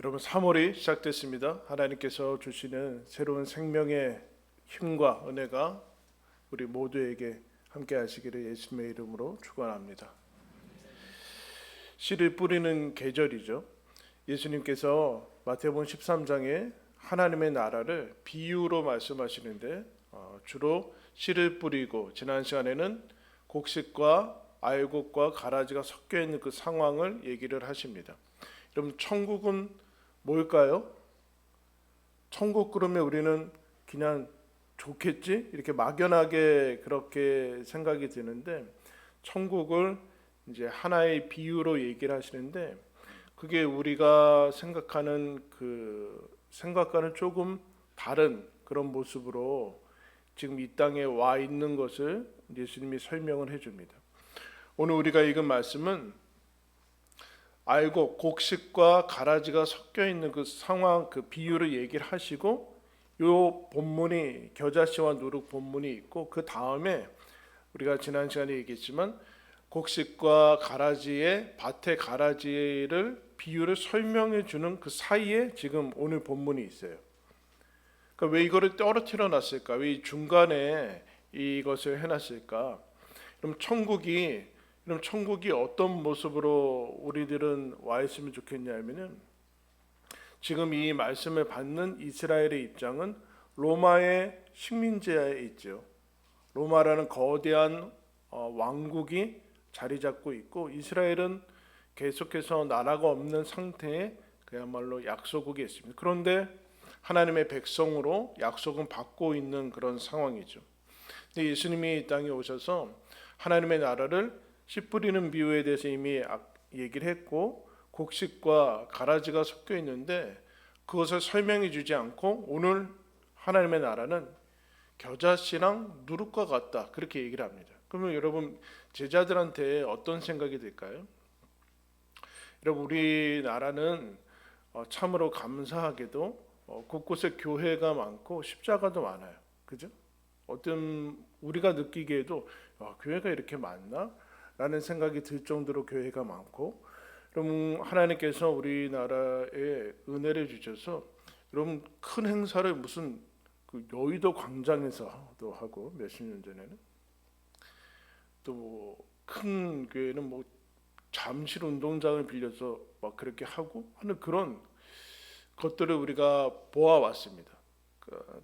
여러분 3월이 시작됐습니다. 하나님께서 주시는 새로운 생명의 힘과 은혜가 우리 모두에게 함께 하시기를 예수님의 이름으로 축원합니다. 씨를 뿌리는 계절이죠. 예수님께서 마태복음 13장에 하나님의 나라를 비유로 말씀하시는데 주로 씨를 뿌리고 지난 시간에는 곡식과 알곡과 가라지가 섞여 있는 그 상황을 얘기를 하십니다. 여러분 천국은 뭘까요? 천국 그러면 우리는 그냥 좋겠지? 이렇게 막연하게 그렇게 생각이 드는데 천국을 이제 하나의 비유로 얘기를 하시는데 그게 우리가 생각하는 그 생각과는 조금 다른 그런 모습으로 지금 이 땅에 와 있는 것을 예수님이 설명을 해줍니다. 오늘 우리가 읽은 말씀은 알곡, 곡식과 가라지가 섞여 있는 그 상황, 그 비유를 얘기를 하시고 요 본문이 겨자씨와 누룩 본문이 있고 그 다음에 우리가 지난 시간에 얘기했지만 곡식과 가라지의 밭의 가라지를 비유를 설명해 주는 그 사이에 지금 오늘 본문이 있어요. 그러니까 왜 이거를 떨어뜨려 놨을까? 왜 중간에 이것을 해놨을까? 그럼 천국이 어떤 모습으로 우리들은 와 있으면 좋겠냐면은 지금 이 말씀을 받는 이스라엘의 입장은 로마의 식민지에 있죠. 로마라는 거대한 왕국이 자리 잡고 있고 이스라엘은 계속해서 나라가 없는 상태에 그야말로 약소국이 있습니다. 그런데 하나님의 백성으로 약속은 받고 있는 그런 상황이죠. 근데 예수님이 이 땅에 오셔서 하나님의 나라를 씨 뿌리는 비유에 대해서 이미 얘기를 했고 곡식과 가라지가 섞여 있는데 그것을 설명해 주지 않고 오늘 하나님의 나라는 겨자씨랑 누룩과 같다 그렇게 얘기를 합니다. 그러면 여러분 제자들한테 어떤 생각이 들까요? 여러분 우리나라는 참으로 감사하게도 곳곳에 교회가 많고 십자가도 많아요. 그죠? 어떤 우리가 느끼기에도 교회가 이렇게 많나? 라는 생각이 들 정도로 교회가 많고 여러분 하나님께서 우리나라에 은혜를 주셔서 여러분 큰 행사를 무슨 그 여의도 광장에서도 하고 몇십 년 전에는 또 큰 교회는 뭐 잠실 운동장을 빌려서 막 그렇게 하고 하는 그런 것들을 우리가 보아왔습니다.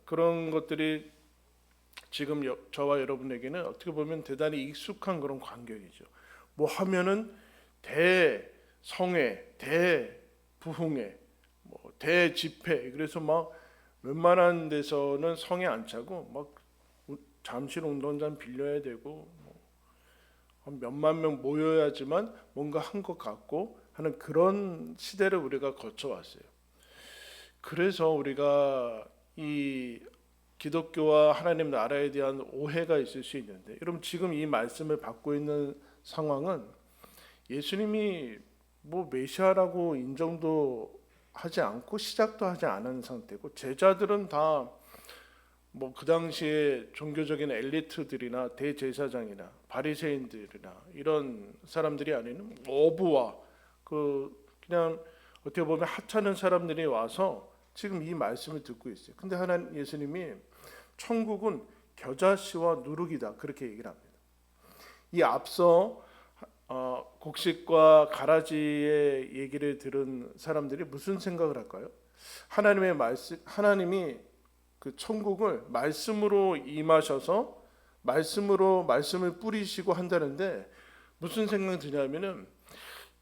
그런 것들이 지금 저와 여러분에게는 어떻게 보면 대단히 익숙한 그런 광경이죠. 뭐 하면은 대성회, 대부흥회, 뭐 대집회, 그래서 막 웬만한 데서는 성에 안 차고 막 잠실 운동장 빌려야 되고 한 몇만 명 모여야지만 뭔가 한 것 같고 하는 그런 시대를 우리가 거쳐왔어요. 그래서 우리가 이 기독교와 하나님 나라에 대한 오해가 있을 수 있는데 여러분 지금 이 말씀을 받고 있는 상황은 예수님이 뭐 메시아라고 인정도 하지 않고 시작도 하지 않은 상태고 제자들은 다 뭐 그 당시에 종교적인 엘리트들이나 대제사장이나 바리새인들이나 이런 사람들이 아니는 어부와 그냥 어떻게 보면 하찮은 사람들이 와서 지금 이 말씀을 듣고 있어요. 근데 하나님 예수님이 천국은 겨자씨와 누룩이다 그렇게 얘기를 합니다. 이 앞서 곡식과 가라지의 얘기를 들은 사람들이 무슨 생각을 할까요? 하나님의 말씀, 하나님이 그 천국을 말씀으로 임하셔서 말씀을 뿌리시고 한다는데 무슨 생각이 드냐면은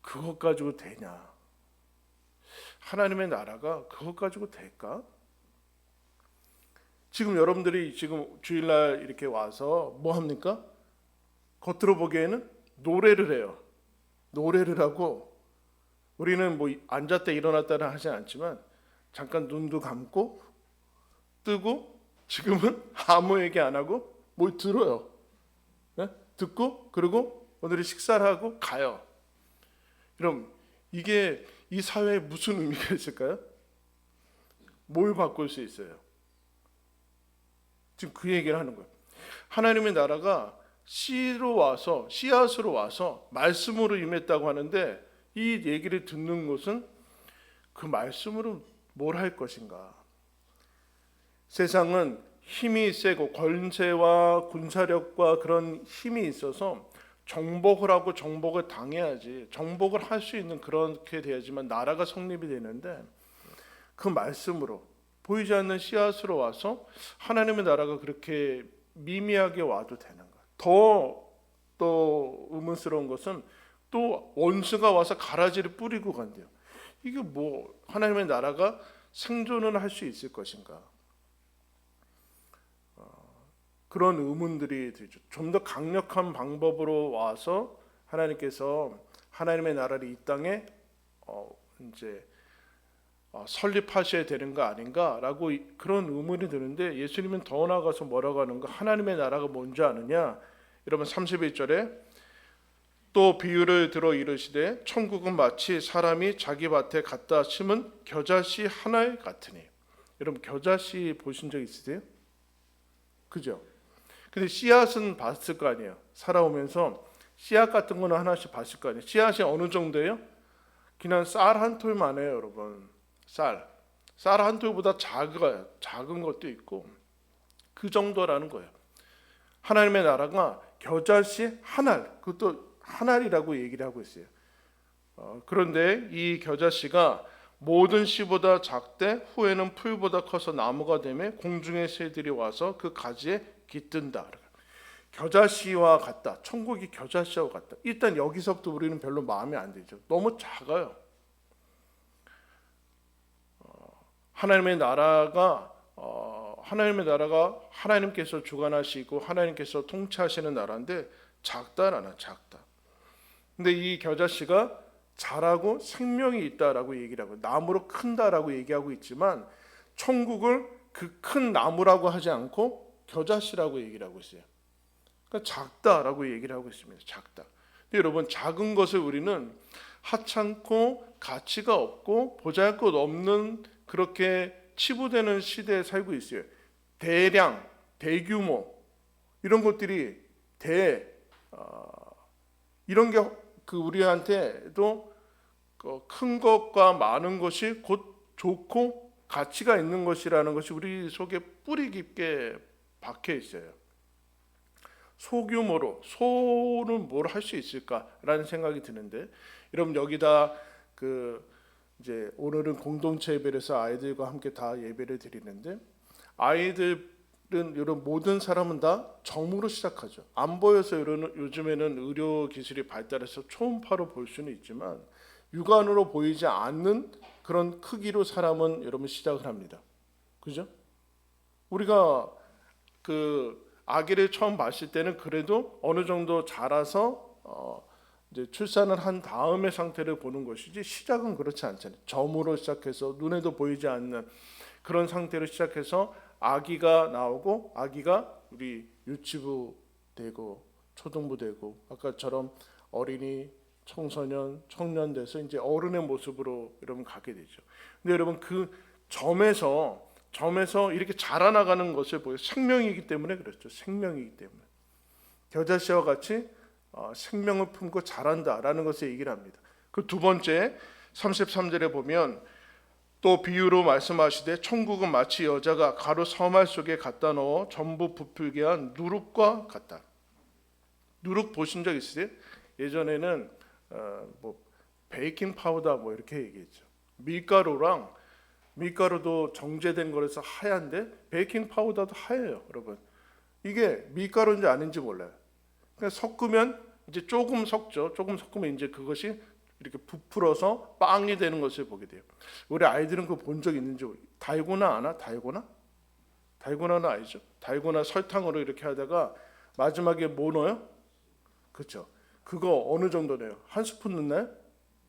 그것 가지고 되냐? 하나님의 나라가 그것 가지고 될까? 지금 여러분들이 지금 주일날 이렇게 와서 뭐 합니까? 겉으로 보기에는 노래를 해요. 노래를 하고 우리는 뭐 앉았다 일어났다는 하지 않지만 잠깐 눈도 감고 뜨고 지금은 아무 얘기 안 하고 뭘 들어요. 네? 듣고 그리고 오늘은 식사를 하고 가요. 그럼 이게 이 사회에 무슨 의미가 있을까요? 뭘 바꿀 수 있어요? 지금 그 얘기를 하는 거예요. 하나님의 나라가 씨로 와서 씨앗으로 와서 말씀으로 임했다고 하는데 이 얘기를 듣는 것은 그 말씀으로 뭘 할 것인가? 세상은 힘이 세고 권세와 군사력과 그런 힘이 있어서 정복을 하고 정복을 당해야지, 정복을 할 수 있는 그렇게 돼야지만 나라가 성립이 되는데, 그 말씀으로 보이지 않는 씨앗으로 와서 하나님의 나라가 그렇게 미미하게 와도 되는 거야. 또 의문스러운 것은 또 원수가 와서 가라지를 뿌리고 간대요. 이게 뭐 하나님의 나라가 생존을 할 수 있을 것인가? 그런 의문들이 들죠. 좀 더 강력한 방법으로 와서 하나님께서 하나님의 나라를 이 땅에 이제 설립하셔야 되는 거 아닌가라고 그런 의문이 드는데, 예수님은 더 나아가서 뭐라고 하는가? 하나님의 나라가 뭔지 아느냐? 여러분 31절에 또 비유를 들어 이르시되 천국은 마치 사람이 자기 밭에 갖다 심은 겨자씨 하나 같으니. 여러분 겨자씨 보신 적 있으세요? 그죠? 근데 씨앗은 봤을 거 아니에요. 살아오면서 씨앗 같은 거는 하나씩 봤을 거 아니에요. 씨앗이 어느 정도예요? 그냥 쌀 한 톨만 해요, 여러분. 쌀 한 톨보다 작은 것도 있고, 그 정도라는 거예요. 하나님의 나라가 겨자씨 한 알, 그것도 한 알이라고 얘기를 하고 있어요. 그런데 이 겨자씨가 모든 씨보다 작되 후에는 풀보다 커서 나무가 되며 공중의 새들이 와서 그 가지에 깃든다. 겨자씨와 같다. 천국이 겨자씨와 같다. 일단 여기서부터 우리는 별로 마음에 안 들죠. 너무 작아요. 하나님의 나라가 하나님께서 주관하시고 하나님께서 통치하시는 나라인데 작다라나 작다. 근데 이 겨자씨가 자라고 생명이 있다라고 얘기를 하고 나무로 큰다라고 얘기하고 있지만, 천국을 그 큰 나무라고 하지 않고 겨자씨라고 얘기를 하고 있어요. 그러니까 작다라고 얘기를 하고 있습니다. 작다. 근데 여러분, 작은 것을 우리는 하찮고 가치가 없고 보잘것없는, 그렇게 치부되는 시대에 살고 있어요. 대량, 대규모 이런 것들이 이런 게 우리한테도 큰 것과 많은 것이 곧 좋고 가치가 있는 것이라는 것이 우리 속에 뿌리 깊게 박혀 있어요. 소규모로 소는 뭘 할 수 있을까라는 생각이 드는데, 여러분 여기다 이제 오늘은 공동체 예배에서 아이들과 함께 다 예배를 드리는데, 아이들은 이런 모든 사람은 다 점으로 시작하죠. 안 보여서 요즘에는 의료 기술이 발달해서 초음파로 볼 수는 있지만 육안으로 보이지 않는 그런 크기로 사람은 여러분 시작을 합니다. 그죠? 우리가 아기를 처음 봤을 때는 그래도 어느 정도 자라서 이제 출산을 한 다음의 상태를 보는 것이지, 시작은 그렇지 않잖아요. 점으로 시작해서 눈에도 보이지 않는 그런 상태로 시작해서 아기가 나오고, 아기가 우리 유치부 되고 초등부 되고 아까처럼 어린이, 청소년, 청년 돼서 이제 어른의 모습으로 여러분 가게 되죠. 근데 여러분 그 점에서 이렇게 자라나가는 것을 보여 생명이기 때문에 그렇죠. 생명이기 때문에 겨자씨와 같이 생명을 품고 자란다라는 것을 얘기를 합니다. 그 두 번째 33절에 보면 또 비유로 말씀하시되 천국은 마치 여자가 가루 서말 속에 갖다 넣어 전부 부풀게 한 누룩과 같다. 누룩 보신 적 있으세요? 예전에는 뭐 베이킹 파우더 뭐 이렇게 얘기했죠. 밀가루도 정제된 거라서 하얀데 베이킹 파우더도 하얘요, 여러분. 이게 밀가루인지 아닌지 몰라요. 그냥 섞으면 이제 조금 섞죠. 조금 섞으면 이제 그것이 이렇게 부풀어서 빵이 되는 것을 보게 돼요. 우리 아이들은 그거 본 적 있는지 모르겠어요. 달고나 아나? 달고나는 알죠? 달고나 설탕으로 이렇게 하다가 마지막에 뭐 넣어요? 그렇죠. 그거 어느 정도 넣어요? 한 스푼 넣나요?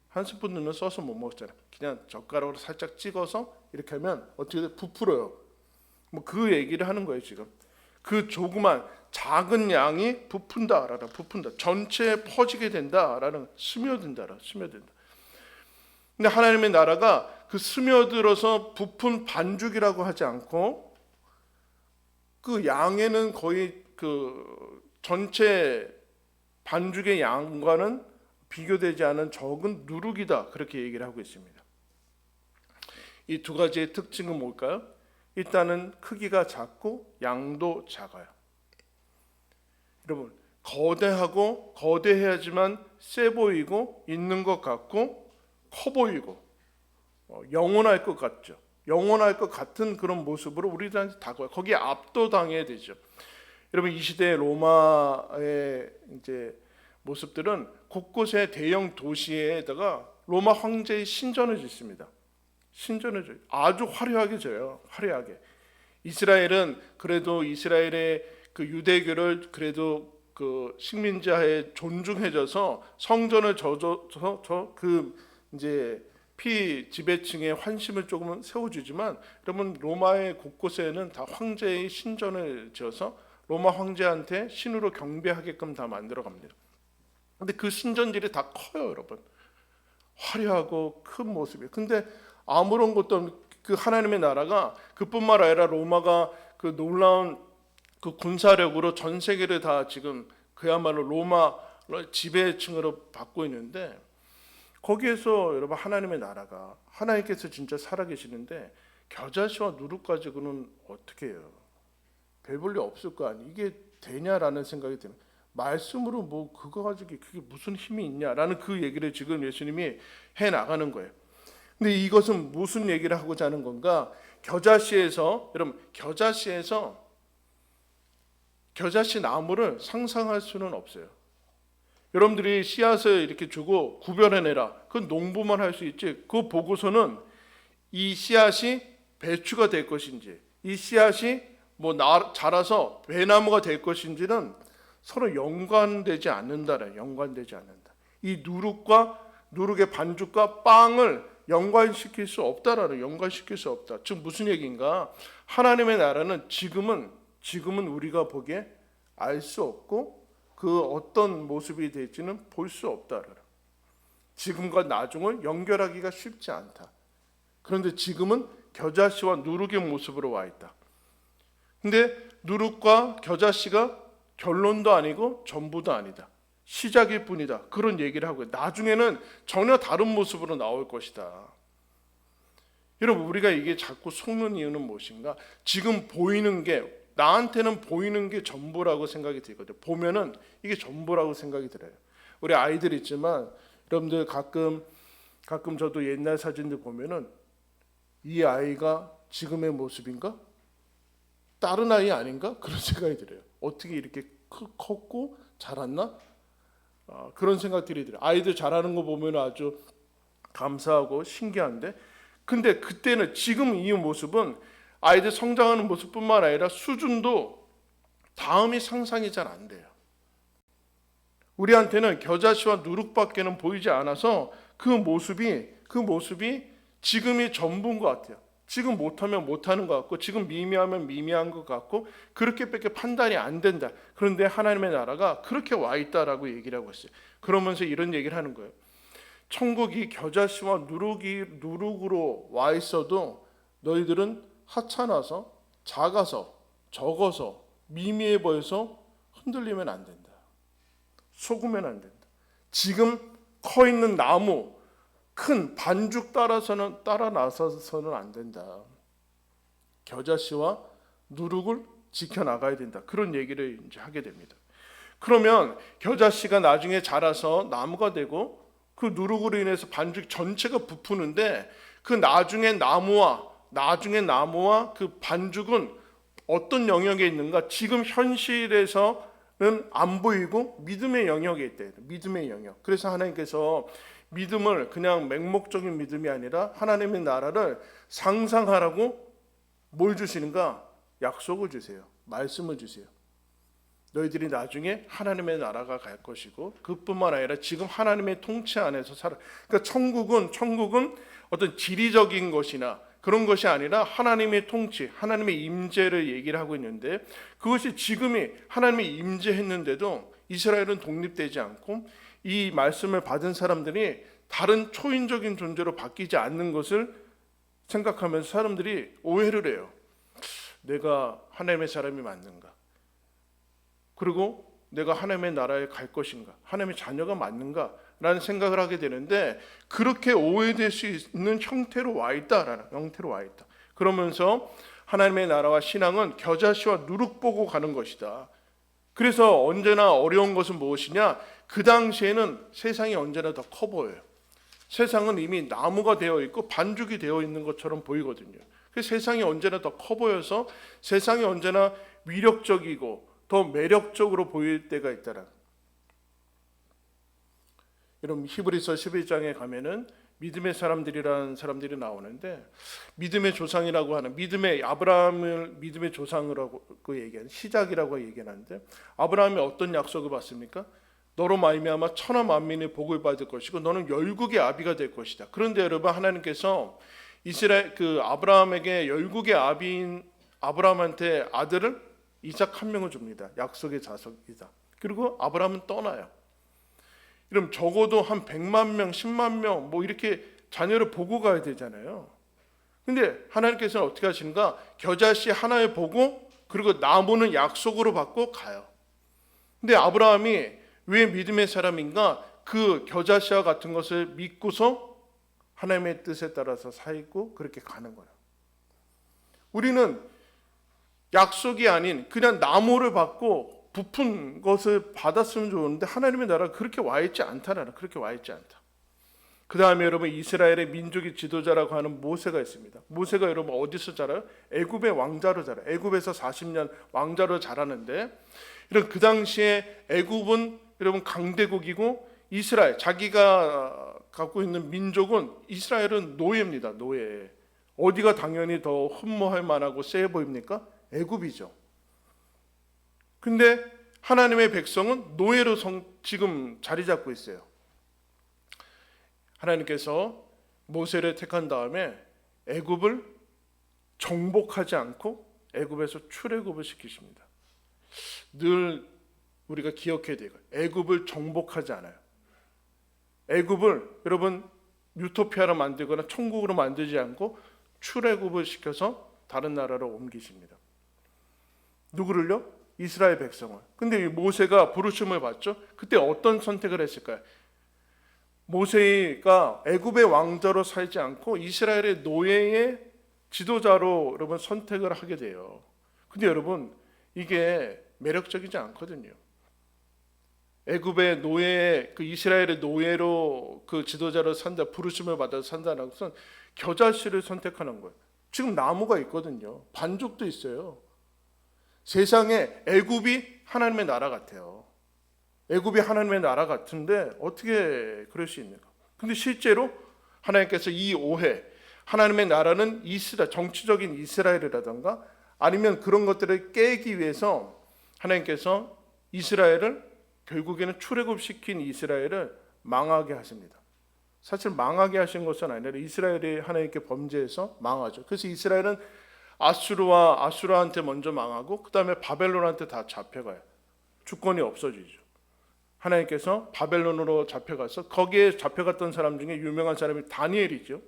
한 스푼 넣으면 써서 못 먹잖아요. 그냥 젓가락으로 살짝 찍어서 이렇게 하면 어떻게 돼? 부풀어요. 뭐 그 얘기를 하는 거예요 지금. 그 조그만 작은 양이 부푼다. 전체에 퍼지게 된다라는, 스며든다. 근데 하나님의 나라가 그 스며들어서 부푼 반죽이라고 하지 않고, 그 양에는 거의 그 전체 반죽의 양과는 비교되지 않은 적은 누룩이다, 그렇게 얘기를 하고 있습니다. 이 두 가지의 특징은 뭘까요? 일단은 크기가 작고 양도 작아요. 여러분, 거대하고 거대해야지만 세 보이고 있는 것 같고 커 보이고 영원할 것 같죠. 영원할 것 같은 그런 모습으로 우리들한테 다가와요. 거기에 압도당해야 되죠. 여러분, 이 시대의 로마의 이제 모습들은 곳곳에 대형 도시에다가 로마 황제의 신전을 짓습니다. 신전을 져요. 아주 화려하게 져요. 화려하게. 이스라엘은 그래도 이스라엘의 그 유대교를 그래도 그 식민지하에 존중해줘서 성전을 져서 그 이제 피지배층의 환심을 조금은 세워주지만, 여러분 로마의 곳곳에는 다 황제의 신전을 지어서 로마 황제한테 신으로 경배하게끔 다 만들어 갑니다. 근데 그 신전들이 다 커요, 여러분. 화려하고 큰 모습이에요. 근데 아무런 것도 없는 그 하나님의 나라가, 그뿐만 아니라 로마가 그 놀라운 그 군사력으로 전 세계를 다 지금 그야말로 로마 지배층으로 받고 있는데, 거기에서 여러분 하나님의 나라가, 하나님께서 진짜 살아계시는데 겨자씨와 누룩 가지고는 어떻게 해요? 별 볼 일 없을 거 아니에요. 이게 되냐라는 생각이 드는. 말씀으로 뭐 그거 가지고 그게 무슨 힘이 있냐라는 그 얘기를 지금 예수님이 해 나가는 거예요. 근데 이것은 무슨 얘기를 하고자 하는 건가? 겨자씨에서, 여러분 겨자씨 나무를 상상할 수는 없어요. 여러분들이 씨앗을 이렇게 주고 구별해내라, 그건 농부만 할 수 있지, 그거 보고서는 이 씨앗이 배추가 될 것인지, 이 씨앗이 뭐 자라서 배나무가 될 것인지는 서로 연관되지 않는다래. 연관되지 않는다. 이 누룩의 반죽과 빵을 연관시킬 수 없다라는, 연관시킬 수 없다. 즉 무슨 얘기인가? 하나님의 나라는 지금은 우리가 보기에 알 수 없고 그 어떤 모습이 될지는 볼 수 없다라는. 지금과 나중을 연결하기가 쉽지 않다. 그런데 지금은 겨자씨와 누룩의 모습으로 와 있다. 근데 누룩과 겨자씨가 결론도 아니고 전부도 아니다. 시작일 뿐이다. 그런 얘기를 하고요. 나중에는 전혀 다른 모습으로 나올 것이다. 여러분, 우리가 이게 자꾸 속는 이유는 무엇인가? 지금 보이는 게, 나한테는 보이는 게 전부라고 생각이 들거든요. 보면은 이게 전부라고 생각이 들어요. 우리 아이들 있지만 여러분들 가끔 저도 옛날 사진들 보면은 이 아이가 지금의 모습인가? 다른 아이 아닌가? 그런 생각이 들어요. 어떻게 이렇게 컸고 자랐나? 그런 생각들이 들어요. 아이들 자라는 거 보면 아주 감사하고 신기한데, 근데 그때는, 지금 이 모습은 아이들 성장하는 모습뿐만 아니라 수준도 다음이 상상이 잘 안 돼요. 우리한테는 겨자씨와 누룩밖에는 보이지 않아서 그 모습이 지금이 전부인 것 같아요. 지금 못하면 못하는 것 같고, 지금 미미하면 미미한 것 같고, 그렇게밖에 판단이 안 된다. 그런데 하나님의 나라가 그렇게 와 있다라고 얘기를 하고 있어요. 그러면서 이런 얘기를 하는 거예요. 천국이 겨자씨와 누룩으로 와 있어도 너희들은 하찮아서, 작아서, 적어서, 미미해 보여서 흔들리면 안 된다. 속으면 안 된다. 지금 커 있는 나무, 큰 반죽 따라 나서서는 안 된다. 겨자씨와 누룩을 지켜나가야 된다. 그런 얘기를 이제 하게 됩니다. 그러면 겨자씨가 나중에 자라서 나무가 되고 그 누룩으로 인해서 반죽 전체가 부푸는데, 그 나중에 나무와 그 반죽은 어떤 영역에 있는가? 지금 현실에서는 안 보이고 믿음의 영역에 있다. 믿음의 영역. 그래서 하나님께서 믿음을 그냥 맹목적인 믿음이 아니라 하나님의 나라를 상상하라고 뭘 주시는가? 약속을 주세요. 말씀을 주세요. 너희들이 나중에 하나님의 나라가 갈 것이고, 그뿐만 아니라 지금 하나님의 통치 안에서 살아. 그러니까 천국은 어떤 지리적인 것이나 그런 것이 아니라 하나님의 통치, 하나님의 임재를 얘기를 하고 있는데, 그것이 지금이 하나님이 임재했는데도 이스라엘은 독립되지 않고 이 말씀을 받은 사람들이 다른 초인적인 존재로 바뀌지 않는 것을 생각하면서 사람들이 오해를 해요. 내가 하나님의 사람이 맞는가? 그리고 내가 하나님의 나라에 갈 것인가? 하나님의 자녀가 맞는가? 라는 생각을 하게 되는데, 그렇게 오해될 수 있는 형태로 와 있다라는 형태로 와 있다. 그러면서 하나님의 나라와 신앙은 겨자씨와 누룩 보고 가는 것이다. 그래서 언제나 어려운 것은 무엇이냐? 그 당시에는 세상이 언제나 더 커 보여요. 세상은 이미 나무가 되어 있고 반죽이 되어 있는 것처럼 보이거든요. 그래서 세상이 언제나 더 커 보여서 세상이 언제나 위력적이고 더 매력적으로 보일 때가 있다라. 여러분, 히브리서 11장에 가면은 믿음의 사람들이라는 사람들이 나오는데, 믿음의 조상이라고 하는, 믿음의 아브라함을 믿음의 조상이라고 얘기하는, 시작이라고 얘기하는데, 아브라함이 어떤 약속을 받습니까? 너로 말미암아 천하 만민이 복을 받을 것이고 너는 열국의 아비가 될 것이다. 그런데 여러분, 하나님께서 이스라엘 아브라함에게 열국의 아비인 아브라함한테 아들을 이삭 한 명을 줍니다. 약속의 자손이다. 그리고 아브라함은 떠나요. 그럼 적어도 한 100만 명, 10만 명 뭐 이렇게 자녀를 보고 가야 되잖아요. 근데 하나님께서는 어떻게 하시는가? 겨자씨 하나에 보고 그리고 나무는 약속으로 받고 가요. 근데 아브라함이 왜 믿음의 사람인가? 그 겨자씨와 같은 것을 믿고서 하나님의 뜻에 따라서 살고 그렇게 가는 거예요. 우리는 약속이 아닌 그냥 나무를 받고 부푼 것을 받았으면 좋은데 하나님의 나라가 그렇게 와 있지 않다라는, 그렇게 와 있지 않다. 그 다음에 여러분, 이스라엘의 민족의 지도자라고 하는 모세가 있습니다. 모세가 여러분 어디서 자라요? 애굽의 왕자로 자라요. 애굽에서 40년 왕자로 자라는데, 이런 그 당시에 애굽은 여러분 강대국이고 이스라엘, 자기가 갖고 있는 민족은, 이스라엘은 노예입니다. 노예. 어디가 당연히 더 흠모할 만하고 세 보입니까? 애굽이죠. 근데 하나님의 백성은 노예로 지금 자리 잡고 있어요. 하나님께서 모세를 택한 다음에 애굽을 정복하지 않고 애굽에서 출애굽을 시키십니다. 늘 우리가 기억해야 돼요. 애굽을 정복하지 않아요. 애굽을 여러분 유토피아로 만들거나 천국으로 만들지 않고 출애굽을 시켜서 다른 나라로 옮기십니다. 누구를요? 이스라엘 백성을. 근데 이 모세가 부르심을 받죠. 그때 어떤 선택을 했을까요? 모세가 애굽의 왕자로 살지 않고 이스라엘의 노예의 지도자로 여러분 선택을 하게 돼요. 근데 여러분, 이게 매력적이지 않거든요. 애굽의 노예, 그 이스라엘의 노예로 그 지도자로 산다, 부르심을 받아서 산다는 것은 겨자씨를 선택하는 거예요. 지금 나무가 있거든요. 반죽도 있어요. 세상에 애굽이 하나님의 나라 같아요. 애굽이 하나님의 나라 같은데 어떻게 그럴 수 있는가? 근데 실제로 하나님께서 이 오해, 하나님의 나라는 이스라엘, 정치적인 이스라엘이라든가 아니면 그런 것들을 깨기 위해서 하나님께서 이스라엘을, 결국에는 출애굽시킨 이스라엘을 망하게 하십니다. 사실 망하게 하신 것은 아니라 이스라엘이 하나님께 범죄해서 망하죠. 그래서 이스라엘은 아수르한테 먼저 망하고 그 다음에 바벨론한테 다 잡혀가요. 주권이 없어지죠. 하나님께서 바벨론으로 잡혀가서 거기에 잡혀갔던 사람 중에 유명한 사람이 다니엘이죠.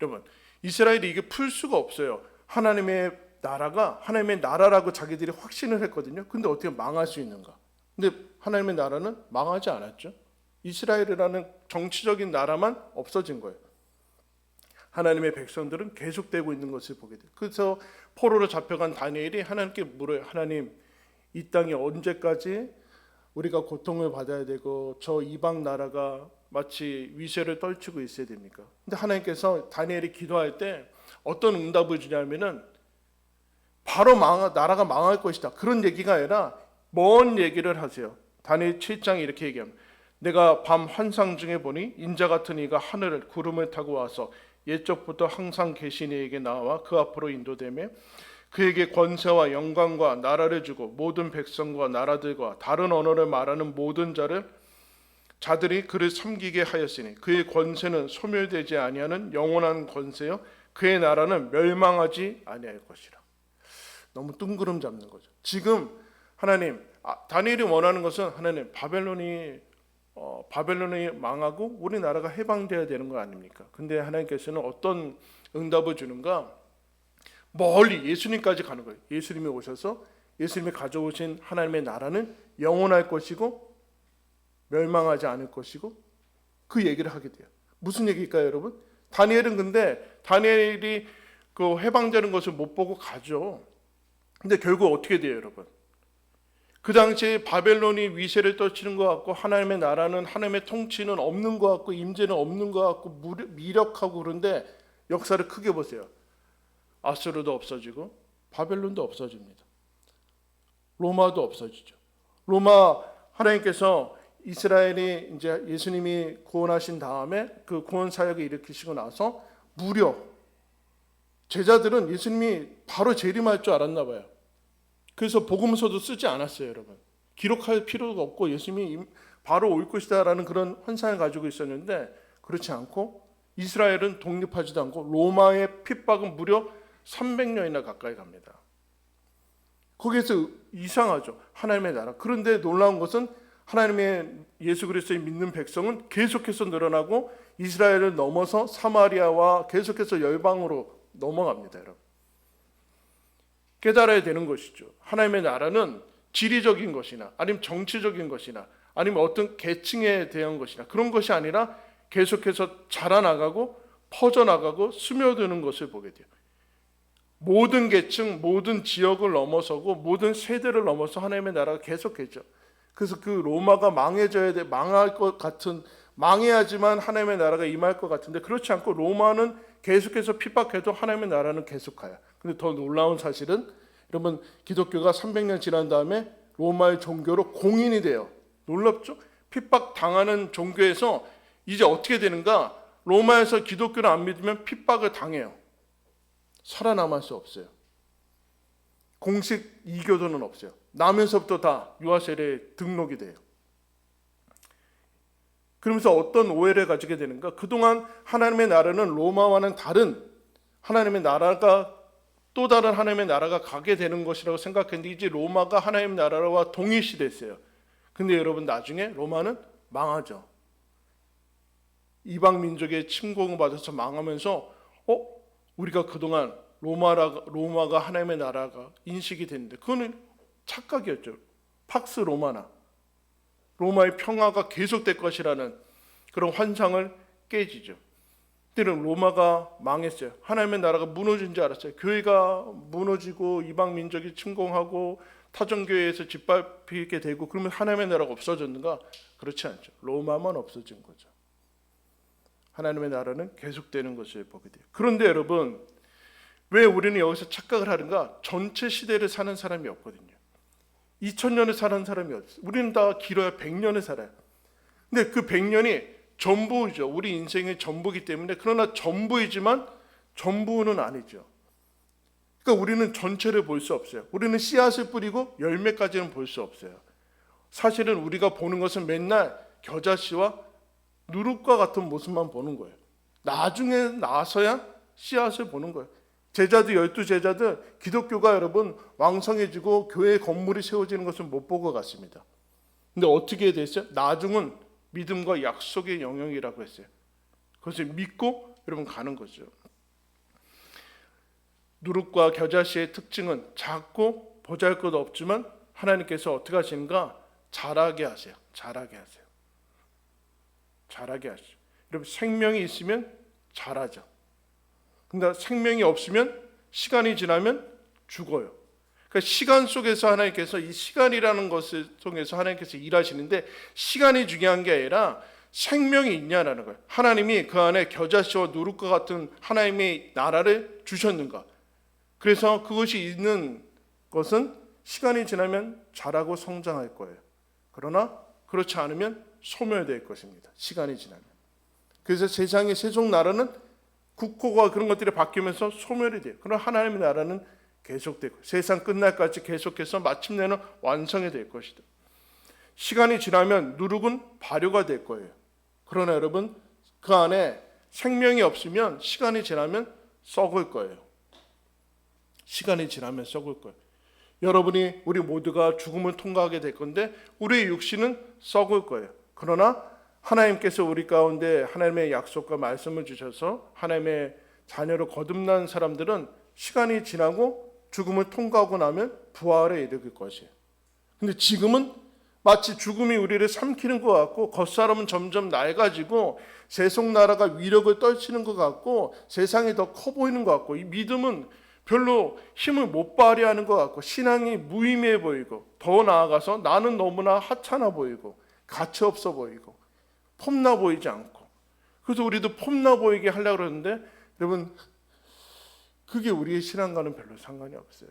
여러분, 이스라엘이 이게 풀 수가 없어요. 하나님의 나라가 하나님의 나라라고 자기들이 확신을 했거든요. 근데 어떻게 망할 수 있는가? 근데 하나님의 나라는 망하지 않았죠. 이스라엘이라는 정치적인 나라만 없어진 거예요. 하나님의 백성들은 계속되고 있는 것을 보게 돼요. 그래서 포로로 잡혀간 다니엘이 하나님께 물어요. 하나님, 이 땅이 언제까지 우리가 고통을 받아야 되고 저 이방 나라가 마치 위세를 떨치고 있어야 됩니까? 근데 하나님께서 다니엘이 기도할 때 어떤 응답을 주냐면은 바로 나라가 망할 것이다. 그런 얘기가 아니라 먼 얘기를 하세요. 다니엘 7장에 이렇게 얘기합니다. 내가 밤 환상 중에 보니 인자 같은 이가 하늘을 구름을 타고 와서 옛적부터 항상 계신 이에게 나와 그 앞으로 인도되며 그에게 권세와 영광과 나라를 주고 모든 백성과 나라들과 다른 언어를 말하는 모든 자들이 그를 섬기게 하였으니 그의 권세는 소멸되지 아니하는 영원한 권세요 그의 나라는 멸망하지 아니할 것이라. 너무 뜬구름 잡는 거죠. 지금 하나님, 다니엘이 원하는 것은 하나님, 바벨론이 망하고 우리나라가 해방돼야 되는 거 아닙니까? 근데 하나님께서는 어떤 응답을 주는가? 멀리 예수님까지 가는 거예요. 예수님이 오셔서 예수님이 가져오신 하나님의 나라는 영원할 것이고 멸망하지 않을 것이고 그 얘기를 하게 돼요. 무슨 얘기일까요, 여러분? 다니엘은 근데 다니엘이 그 해방되는 것을 못 보고 가죠. 근데 결국 어떻게 돼요, 여러분? 그 당시에 바벨론이 위세를 떨치는 것 같고 하나님의 나라는 하나님의 통치는 없는 것 같고 임재는 없는 것 같고 미력하고 그런데 역사를 크게 보세요. 아수르도 없어지고 바벨론도 없어집니다. 로마도 없어지죠. 로마 하나님께서 이스라엘이 이제 예수님이 구원하신 다음에 그 구원 사역을 일으키시고 나서 무려 제자들은 예수님이 바로 재림할 줄 알았나 봐요. 그래서 복음서도 쓰지 않았어요, 여러분. 기록할 필요가 없고 예수님이 바로 올 것이다라는 그런 환상을 가지고 있었는데 그렇지 않고 이스라엘은 독립하지도 않고 로마의 핍박은 무려 300년이나 가까이 갑니다. 거기에서 이상하죠. 하나님의 나라. 그런데 놀라운 것은 하나님의 예수 그리스도를 믿는 백성은 계속해서 늘어나고 이스라엘을 넘어서 사마리아와 계속해서 열방으로 넘어갑니다, 여러분. 깨달아야 되는 것이죠. 하나님의 나라는 지리적인 것이나 아니면 정치적인 것이나 아니면 어떤 계층에 대한 것이나 그런 것이 아니라 계속해서 자라나가고 퍼져나가고 스며드는 것을 보게 돼요. 모든 계층, 모든 지역을 넘어서고 모든 세대를 넘어서 하나님의 나라가 계속했죠. 그래서 그 로마가 망해져야 돼, 망할 것 같은, 망해야지만 하나님의 나라가 임할 것 같은데 그렇지 않고 로마는 계속해서 핍박해도 하나님의 나라는 계속 가요. 근데 더 놀라운 사실은 여러분 기독교가 300년 지난 다음에 로마의 종교로 공인이 돼요. 놀랍죠? 핍박 당하는 종교에서 이제 어떻게 되는가? 로마에서 기독교를 안 믿으면 핍박을 당해요. 살아남을 수 없어요. 공식 이교도는 없어요. 나면서부터 다 유아세례에 등록이 돼요. 그러면서 어떤 오해를 가지게 되는가? 그동안 하나님의 나라는 로마와는 다른 하나님의 나라가 또 다른 하나님의 나라가 가게 되는 것이라고 생각했는데 이제 로마가 하나님의 나라와 동일시됐어요. 근데 여러분 나중에 로마는 망하죠. 이방 민족의 침공을 받아서 망하면서 우리가 그동안 로마가 하나님의 나라가 인식이 됐는데 그거는 착각이었죠. 팍스 로마나 로마의 평화가 계속될 것이라는 그런 환상을 깨지죠. 그때는 로마가 망했어요. 하나님의 나라가 무너진 줄 알았어요. 교회가 무너지고 이방 민족이 침공하고 타종교회에서 짓밟히게 되고 그러면 하나님의 나라가 없어졌는가? 그렇지 않죠. 로마만 없어진 거죠. 하나님의 나라는 계속되는 것을 보게 돼요. 그런데 여러분 왜 우리는 여기서 착각을 하는가? 전체 시대를 사는 사람이 없거든요. 2000년을 사는 사람이 없어요. 우리는 다 길어야 100년을 살아요. 근데 그 100년이 전부죠. 우리 인생의 전부이기 때문에 그러나 전부이지만 전부는 아니죠. 그러니까 우리는 전체를 볼 수 없어요. 우리는 씨앗을 뿌리고 열매까지는 볼 수 없어요. 사실은 우리가 보는 것은 맨날 겨자씨와 누룩과 같은 모습만 보는 거예요. 나중에 나서야 씨앗을 보는 거예요. 제자들 12제자들 기독교가 여러분 왕성해지고 교회 건물이 세워지는 것을 못 보고 갔습니다. 근데 어떻게 됐어요? 나중은 믿음과 약속의 영역이라고 했어요. 그것을 믿고 여러분 가는 거죠. 누룩과 겨자씨의 특징은 작고 보잘것없지만 하나님께서 어떻게 하시는가? 자라게 하세요. 자라게 하세요. 자라게 하시죠. 여러분 생명이 있으면 자라죠. 근데 생명이 없으면 시간이 지나면 죽어요. 그러니까 시간 속에서 하나님께서 이 시간이라는 것을 통해서 하나님께서 일하시는데 시간이 중요한 게 아니라 생명이 있냐라는 거예요. 하나님이 그 안에 겨자씨와 누룩과 같은 하나님의 나라를 주셨는가? 그래서 그것이 있는 것은 시간이 지나면 자라고 성장할 거예요. 그러나 그렇지 않으면 소멸될 것입니다. 시간이 지나면. 그래서 세상의 세속 나라는 국호가 그런 것들이 바뀌면서 소멸이 돼요. 그러나 하나님의 나라는 계속되고 세상 끝날까지 계속해서 마침내는 완성이 될 것이다. 시간이 지나면 누룩은 발효가 될 거예요. 그러나 여러분 그 안에 생명이 없으면 시간이 지나면 썩을 거예요. 시간이 지나면 썩을 거예요. 여러분이 우리 모두가 죽음을 통과하게 될 건데 우리의 육신은 썩을 거예요. 그러나 하나님께서 우리 가운데 하나님의 약속과 말씀을 주셔서 하나님의 자녀로 거듭난 사람들은 시간이 지나고 죽음을 통과하고 나면 부활에 이르게 것이에요. 근데 지금은 마치 죽음이 우리를 삼키는 것 같고 겉사람은 점점 낡아지고 세속나라가 위력을 떨치는 것 같고 세상이 더 커 보이는 것 같고 이 믿음은 별로 힘을 못 발휘하는 것 같고 신앙이 무의미해 보이고 더 나아가서 나는 너무나 하찮아 보이고 가치 없어 보이고 폼나 보이지 않고 그래서 우리도 폼나 보이게 하려고 그러는데 여러분 그게 우리의 신앙과는 별로 상관이 없어요.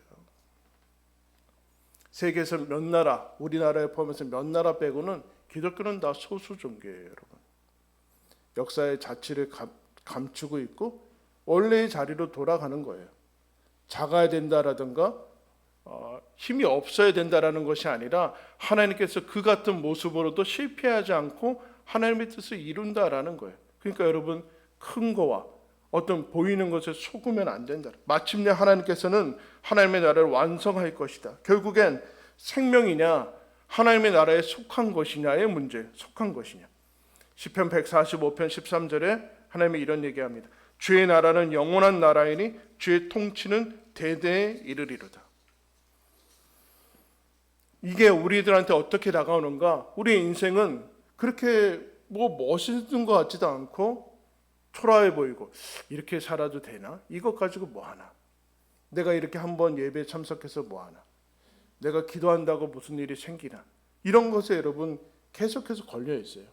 세계에서 몇 나라, 우리나라에 포함해서 몇 나라 빼고는 기독교는 다 소수 종교예요, 여러분. 역사의 자취를 감추고 있고 원래의 자리로 돌아가는 거예요. 작아야 된다라든가 힘이 없어야 된다라는 것이 아니라 하나님께서 그 같은 모습으로도 실패하지 않고 하나님의 뜻을 이룬다라는 거예요. 그러니까 여러분 큰 거와 어떤 보이는 것에 속으면 안 된다. 마침내 하나님께서는 하나님의 나라를 완성할 것이다. 결국엔 생명이냐 하나님의 나라에 속한 것이냐의 문제, 속한 것이냐. 시편 145편 13절에 하나님이 이런 얘기합니다. 주의 나라는 영원한 나라이니 주의 통치는 대대에 이르리로다. 이게 우리들한테 어떻게 다가오는가? 우리의 인생은 그렇게 멋있는 것 같지도 않고 초라해 보이고 이렇게 살아도 되나? 이것 가지고 뭐 하나? 내가 이렇게 한번 예배에 참석해서 뭐 하나? 내가 기도한다고 무슨 일이 생기나? 이런 것에 여러분 계속해서 걸려 있어요.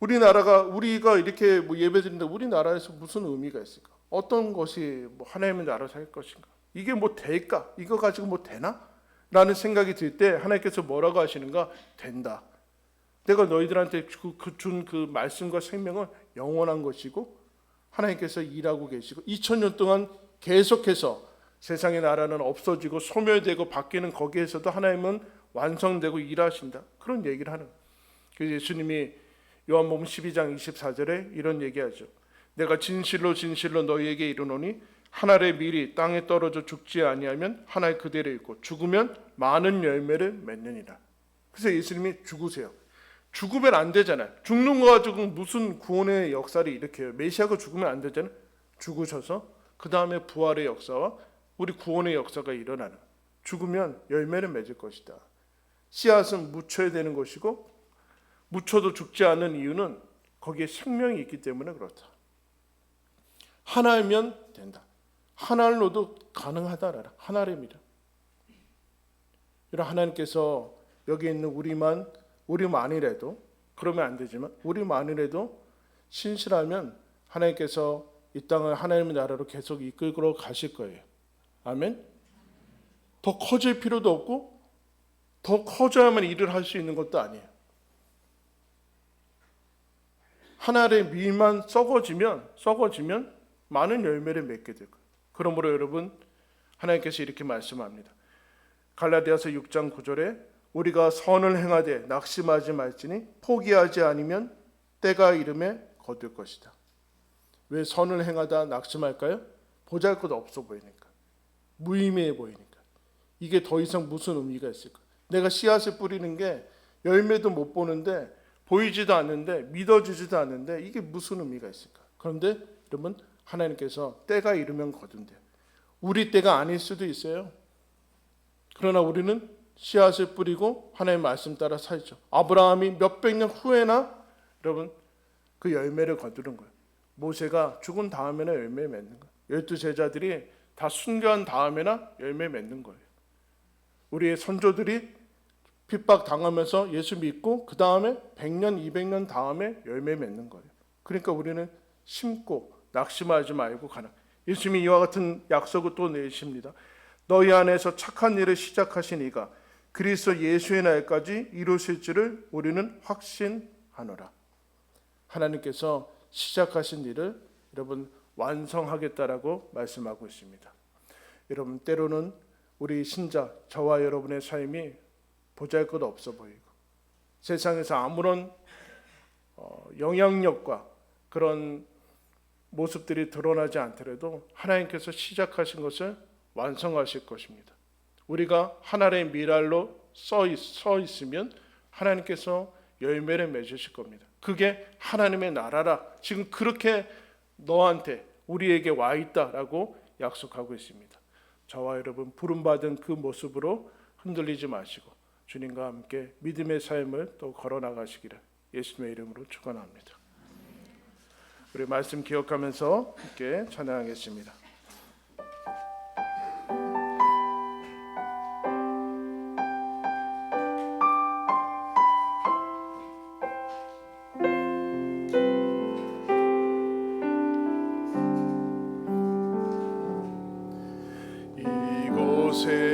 우리가 이렇게 예배 드리는데 우리나라에서 무슨 의미가 있을까? 어떤 것이 하나님의 나라를 살 것인가? 이게 될까? 이거 가지고 되나? 라는 생각이 들 때 하나님께서 뭐라고 하시는가? 된다. 내가 너희들한테 준 그 말씀과 생명은 영원한 것이고 하나님께서 일하고 계시고 2000년 동안 계속해서 세상의 나라는 없어지고 소멸되고 바뀌는 거기에서도 하나님은 완성되고 일하신다. 그런 얘기를 하는 거예요. 그래서 예수님이 요한복음 12장 24절에 이런 얘기하죠. 내가 진실로 진실로 너희에게 이르노니 한 알의 밀이 땅에 떨어져 죽지 아니하면 한 알 그대로 있고 죽으면 많은 열매를 맺느니라. 그래서 예수님이 죽으세요. 죽으면 안 되잖아요. 죽는 거 가지고 무슨 구원의 역사를 일으켜요. 메시아가 죽으면 안 되잖아요. 죽으셔서 그 다음에 부활의 역사와 우리 구원의 역사가 일어나는. 죽으면 열매를 맺을 것이다. 씨앗은 묻혀야 되는 것이고 묻혀도 죽지 않는 이유는 거기에 생명이 있기 때문에 그렇다. 하나이면 된다. 하나로도 가능하다라. 하나입니다. 이런 하나님께서 여기 있는 우리만이라도 그러면 안 되지만 우리만이라도 신실하면 하나님께서 이 땅을 하나님의 나라로 계속 이끌고 가실 거예요. 아멘. 더 커질 필요도 없고 더 커져야만 일을 할 수 있는 것도 아니에요. 하나의 밀만 썩어지면 많은 열매를 맺게 될 거예요. 그러므로 여러분 하나님께서 이렇게 말씀합니다. 갈라디아서 6장 9절에 우리가 선을 행하되 낙심하지 말지니 포기하지 않으면 때가 이름에 거둘 것이다. 왜 선을 행하다 낙심할까요? 보잘것 없어 보이니까. 무의미해 보이니까. 이게 더 이상 무슨 의미가 있을까? 내가 씨앗을 뿌리는 게 열매도 못 보는데 보이지도 않는데 믿어지지도 않는데 이게 무슨 의미가 있을까? 그런데 여러분 하나님께서 때가 이르면 거둔대요. 우리 때가 아닐 수도 있어요. 그러나 우리는 씨앗을 뿌리고 하나님의 말씀 따라 살죠. 아브라함이 몇백 년 후에나 여러분 그 열매를 거두는 거예요. 모세가 죽은 다음에나 열매 맺는 거예요. 12제자들이 다 순교한 다음에나 열매 맺는 거예요. 우리의 선조들이 핍박 당하면서 예수 믿고 그 다음에 100년, 200년 다음에 열매 맺는 거예요. 그러니까 우리는 심고 낙심하지 말고 가라. 예수님이 이와 같은 약속을 또 내십니다. 너희 안에서 착한 일을 시작하신 이가 그리스도 예수의 날까지 이루실 줄을 우리는 확신하노라. 하나님께서 시작하신 일을 여러분 완성하겠다라고 말씀하고 있습니다. 여러분 때로는 우리 신자 저와 여러분의 삶이 보잘것 없어 보이고 세상에서 아무런 영향력과 그런 모습들이 드러나지 않더라도 하나님께서 시작하신 것을 완성하실 것입니다. 우리가 하나님의 미랄로 서 있으면 하나님께서 열매를 맺으실 겁니다. 그게 하나님의 나라라. 지금 그렇게 너한테 우리에게 와 있다라고 약속하고 있습니다. 저와 여러분 부름받은 그 모습으로 흔들리지 마시고 주님과 함께 믿음의 삶을 또 걸어 나가시기를 예수님의 이름으로 축원합니다. 우리 말씀 기억하면서 함께 찬양하겠습니다. 이곳에